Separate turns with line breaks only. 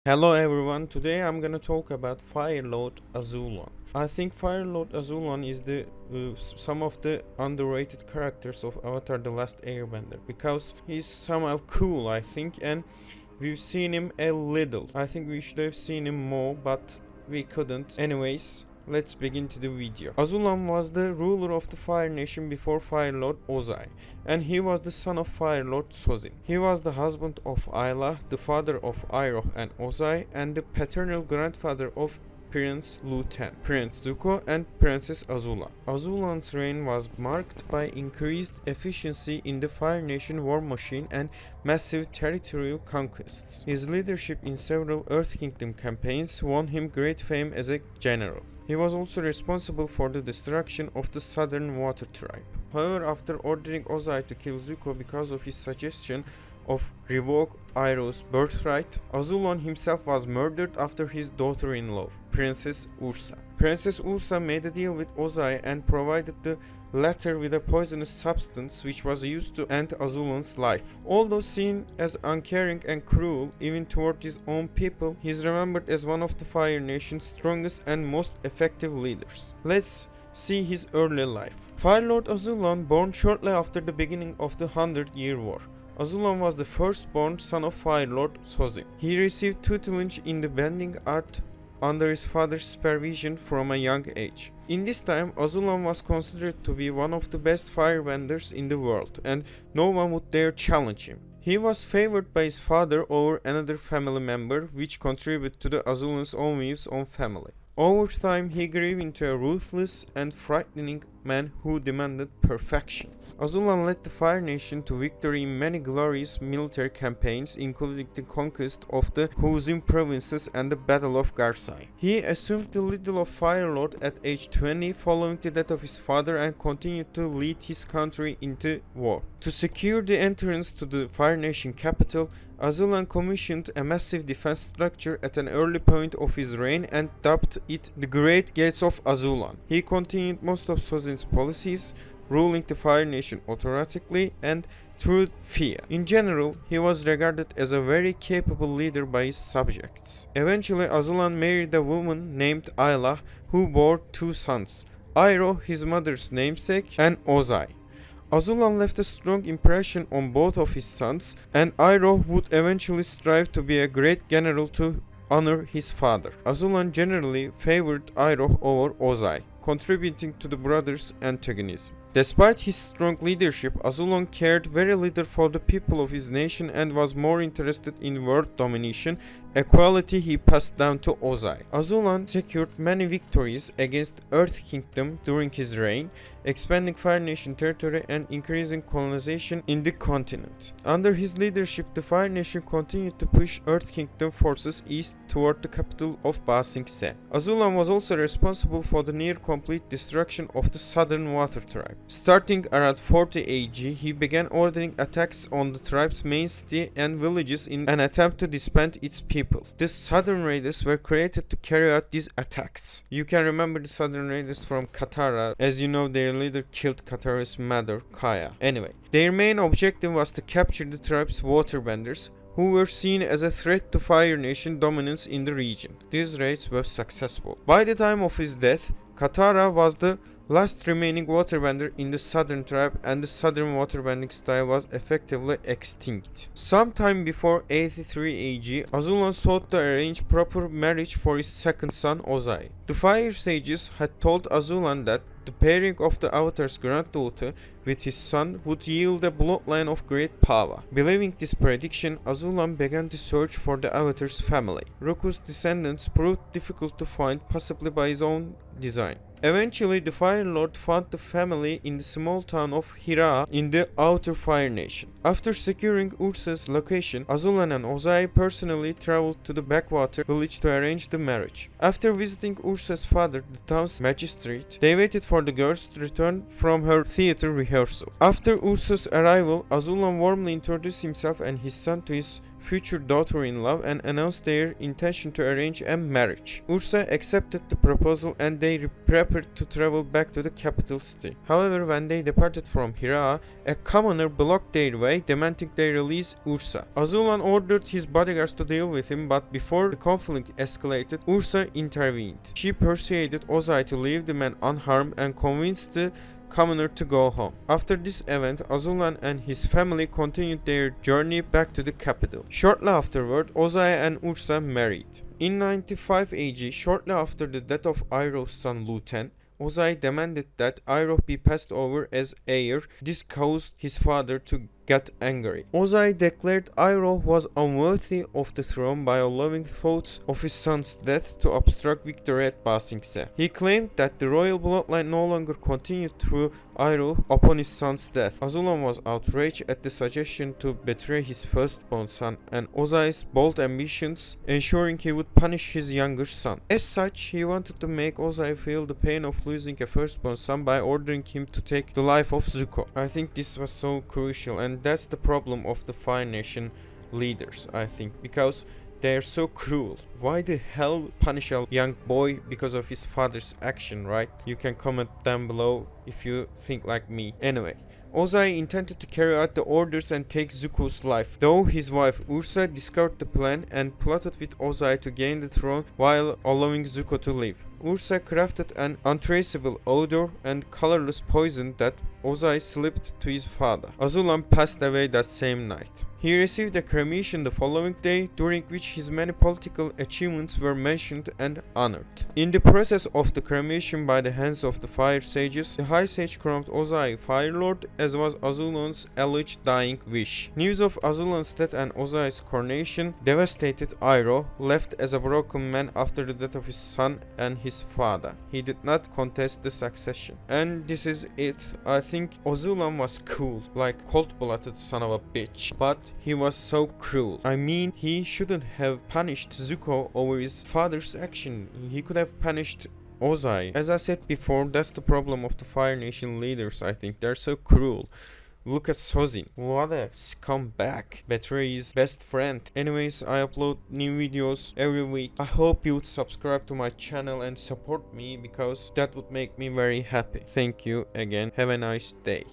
Hello everyone, today I'm gonna talk about Fire Lord Azulon. I think Fire Lord Azulon is some of the underrated characters of Avatar The Last Airbender because he's somehow cool, I think, and we've seen him a little. I think we should have seen him more, but we couldn't. Anyways, let's begin to the video. Azulon was the ruler of the Fire Nation before Fire Lord Ozai, and he was the son of Fire Lord Sozin. He was the husband of Ayla, the father of Iroh and Ozai, and the paternal grandfather of Prince Luten, Prince Zuko, and Princess Azula. Azulon's reign was marked by increased efficiency in the Fire Nation war machine and massive territorial conquests. His leadership in several Earth Kingdom campaigns won him great fame as a general. He was also responsible for the destruction of the Southern Water Tribe. However, after ordering Ozai to kill Zuko because of his suggestion of revoke Iroh's birthright, Azulon himself was murdered after his daughter-in-law, Princess Ursa. Princess Ursa made a deal with Ozai and provided the latter with a poisonous substance which was used to end Azulon's life. Although seen as uncaring and cruel even toward his own people, he is remembered as one of the Fire Nation's strongest and most effective leaders. Let's see his early life. Fire Lord Azulon, born shortly after the beginning of the 100-Year War. Azulon was the firstborn son of Fire Lord Sozin. He received tutelage in the bending art under his father's supervision from a young age. In this time, Azulon was considered to be one of the best firebenders in the world, and no one would dare challenge him. He was favored by his father over another family member, which contributed to the Azulon's own views on family. Over time, he grew into a ruthless and frightening man who demanded perfection. Azulon led the Fire Nation to victory in many glorious military campaigns, including the conquest of the Huzin provinces and the Battle of Garsai. He assumed the title of Fire Lord at age 20 following the death of his father and continued to lead his country into war. To secure the entrance to the Fire Nation capital, Azulon commissioned a massive defense structure at an early point of his reign and dubbed it the Great Gates of Azulon. He continued most of Sozin's policies, ruling the Fire Nation autocratically and through fear. In general, he was regarded as a very capable leader by his subjects. Eventually, Azulon married a woman named Ayla, who bore two sons, Iroh, his mother's namesake, and Ozai. Azulon left a strong impression on both of his sons, and Iroh would eventually strive to be a great general to honor his father. Azulon generally favored Iroh over Ozai, contributing to the brothers' antagonism. Despite his strong leadership, Azulon cared very little for the people of his nation and was more interested in world domination, a quality he passed down to Ozai. Azulon secured many victories against Earth Kingdom during his reign, expanding Fire Nation territory and increasing colonization in the continent. Under his leadership, the Fire Nation continued to push Earth Kingdom forces east toward the capital of Ba Sing Se. Azulon was also responsible for the near-complete destruction of the Southern Water Tribe. Starting around 40 AG, he began ordering attacks on the tribe's main city and villages in an attempt to disband its people. The Southern Raiders were created to carry out these attacks. You can remember the Southern Raiders from Katara. As you know, their leader killed Katara's mother, Kaya. Anyway, their main objective was to capture the tribe's waterbenders, who were seen as a threat to Fire Nation dominance in the region. These raids were successful. By the time of his death, Katara was the last remaining waterbender in the southern tribe, and the southern waterbending style was effectively extinct. Sometime before 83 AG, Azulon sought to arrange proper marriage for his second son Ozai. The Fire Sages had told Azulon that the pairing of the Avatar's granddaughter with his son would yield a bloodline of great power. Believing this prediction, Azulon began to search for the Avatar's family. Roku's descendants proved difficult to find, possibly by his own design. Eventually, the Fire Lord found the family in the small town of Hira in the Outer Fire Nation. After securing Ursa's location, Azulon and Ozai personally traveled to the backwater village to arrange the marriage. After visiting Ursa's father, the town's magistrate, they waited for the girls to return from her theater rehearsal. rehearsal. After Ursa's arrival, Azulon warmly introduced himself and his son to his future daughter-in-law and announced their intention to arrange a marriage. Ursa accepted the proposal and they prepared to travel back to the capital city. However, when they departed from Hira, a commoner blocked their way, demanding they release Ursa. Azulon ordered his bodyguards to deal with him, but before the conflict escalated, Ursa intervened. She persuaded Ozai to leave the man unharmed and convinced the commoner to go home. After this event, Azulon and his family continued their journey back to the capital. Shortly afterward, Ozai and Ursa married. In 95 AG, shortly after the death of Iroh's son Luten, Ozai demanded that Iroh be passed over as heir. This caused his father to get angry. Ozai declared Iroh was unworthy of the throne by allowing thoughts of his son's death to obstruct victory at Ba Sing Se. He claimed that the royal bloodline no longer continued through Iroh upon his son's death. Azulon was outraged at the suggestion to betray his firstborn son and Ozai's bold ambitions, ensuring he would punish his younger son. As such, he wanted to make Ozai feel the pain of losing a firstborn son by ordering him to take the life of Zuko. I think this was so crucial, and that's the problem of the Fire Nation leaders, I think, because they are so cruel. Why the hell punish a young boy because of his father's action, right? You can comment down below if you think like me. Anyway, Ozai intended to carry out the orders and take Zuko's life, though his wife Ursa discovered the plan and plotted with Ozai to gain the throne while allowing Zuko to live. Ursa crafted an untraceable odor and colorless poison that Ozai slipped to his father. Azulon passed away that same night. He received a cremation the following day, during which his many political achievements were mentioned and honored. In the process of the cremation by the hands of the Fire Sages, the High Sage crowned Ozai Fire Lord, as was Azulon's alleged dying wish. News of Azulon's death and Ozai's coronation devastated Iroh, left as a broken man after the death of his son and his father. He did not contest the succession. And this is it. I think Azulon was cool, like cold-blooded son of a bitch, but he was so cruel. I mean, he shouldn't have punished Zuko over his father's action. He could have punished Ozai. As I said before, that's the problem of the Fire Nation leaders, I think. They're so cruel. Look at Sozin. What a scumbag. Betray his best friend. Anyways, I upload new videos every week. I hope you would subscribe to my channel and support me, because that would make me very happy. Thank you again. Have a nice day.